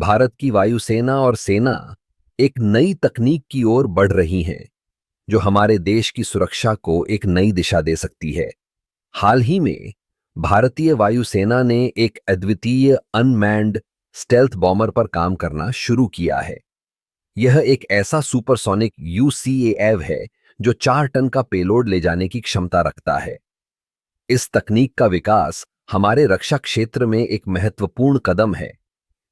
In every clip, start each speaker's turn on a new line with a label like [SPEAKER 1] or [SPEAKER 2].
[SPEAKER 1] भारत की वायुसेना और सेना एक नई तकनीक की ओर बढ़ रही हैं, जो हमारे देश की सुरक्षा को एक नई दिशा दे सकती है। हाल ही में भारतीय वायुसेना ने एक अद्वितीय अनमैन्ड स्टेल्थ बॉम्बर पर काम करना शुरू किया है। यह एक ऐसा सुपरसोनिक यूसीएव है जो 4 टन का पेलोड ले जाने की क्षमता रखता है। इस तकनीक का विकास हमारे रक्षा क्षेत्र में एक महत्वपूर्ण कदम है।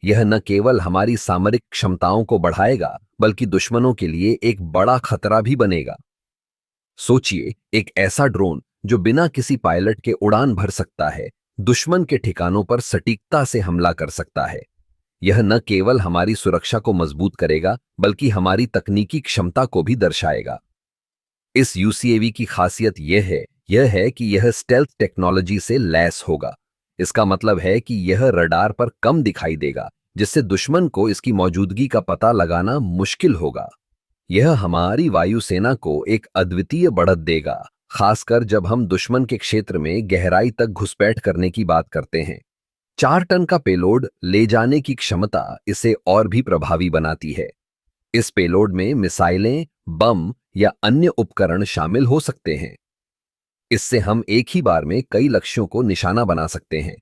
[SPEAKER 1] यह न केवल हमारी सामरिक क्षमताओं को बढ़ाएगा, बल्कि दुश्मनों के लिए एक बड़ा खतरा भी बनेगा। सोचिए, एक ऐसा ड्रोन जो बिना किसी पायलट के उड़ान भर सकता है, दुश्मन के ठिकानों पर सटीकता से हमला कर सकता है। यह न केवल हमारी सुरक्षा को मजबूत करेगा, बल्कि हमारी तकनीकी क्षमता को भी दर्शाएगा। इस यूसीएवी की खासियत यह है कि यह स्टेल्थ टेक्नोलॉजी से लैस होगा। इसका मतलब है कि यह रडार पर कम दिखाई देगा, जिससे दुश्मन को इसकी मौजूदगी का पता लगाना मुश्किल होगा। यह हमारी वायुसेना को एक अद्वितीय बढ़त देगा, खासकर जब हम दुश्मन के क्षेत्र में गहराई तक घुसपैठ करने की बात करते हैं। 4 टन का पेलोड ले जाने की क्षमता इसे और भी प्रभावी बनाती है। इस पेलोड में मिसाइलें, बम या अन्य उपकरण शामिल हो सकते हैं। इससे हम एक ही बार में कई लक्ष्यों को निशाना बना सकते हैं।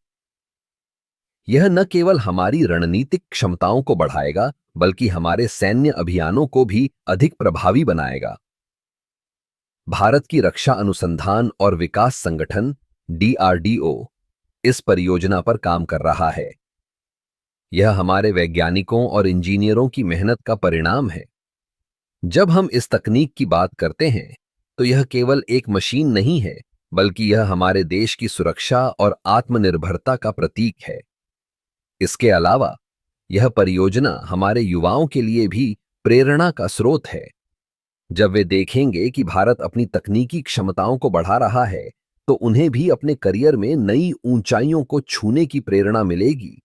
[SPEAKER 1] यह न केवल हमारी रणनीतिक क्षमताओं को बढ़ाएगा, बल्कि हमारे सैन्य अभियानों को भी अधिक प्रभावी बनाएगा। भारत की रक्षा अनुसंधान और विकास संगठन डीआरडीओ इस परियोजना पर काम कर रहा है। यह हमारे वैज्ञानिकों और इंजीनियरों की मेहनत का परिणाम है। जब हम इस तकनीक की बात करते हैं, तो यह केवल एक मशीन नहीं है, बल्कि यह हमारे देश की सुरक्षा और आत्मनिर्भरता का प्रतीक है। इसके अलावा यह परियोजना हमारे युवाओं के लिए भी प्रेरणा का स्रोत है। जब वे देखेंगे कि भारत अपनी तकनीकी क्षमताओं को बढ़ा रहा है, तो उन्हें भी अपने करियर में नई ऊंचाइयों को छूने की प्रेरणा मिलेगी।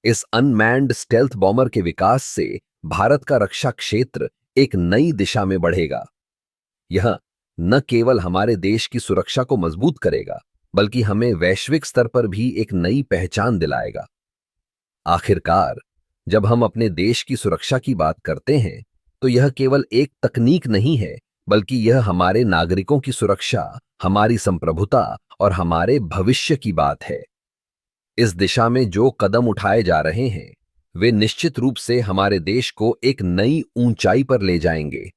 [SPEAKER 1] इस अनमैन्ड स्टेल्थ बॉम्बर के विकास से भारत का रक्षा क्षेत्र एक नई दिशा में बढ़ेगा। यह न केवल हमारे देश की सुरक्षा को मजबूत करेगा, बल्कि हमें वैश्विक स्तर पर भी एक नई पहचान दिलाएगा। आखिरकार, जब हम अपने देश की सुरक्षा की बात करते हैं, तो यह केवल एक तकनीक नहीं है, बल्कि यह हमारे नागरिकों की सुरक्षा, हमारी संप्रभुता और हमारे भविष्य की बात है। इस दिशा में जो कदम उठाए जा रहे हैं, वे निश्चित रूप से हमारे देश को एक नई ऊंचाई पर ले जाएंगे।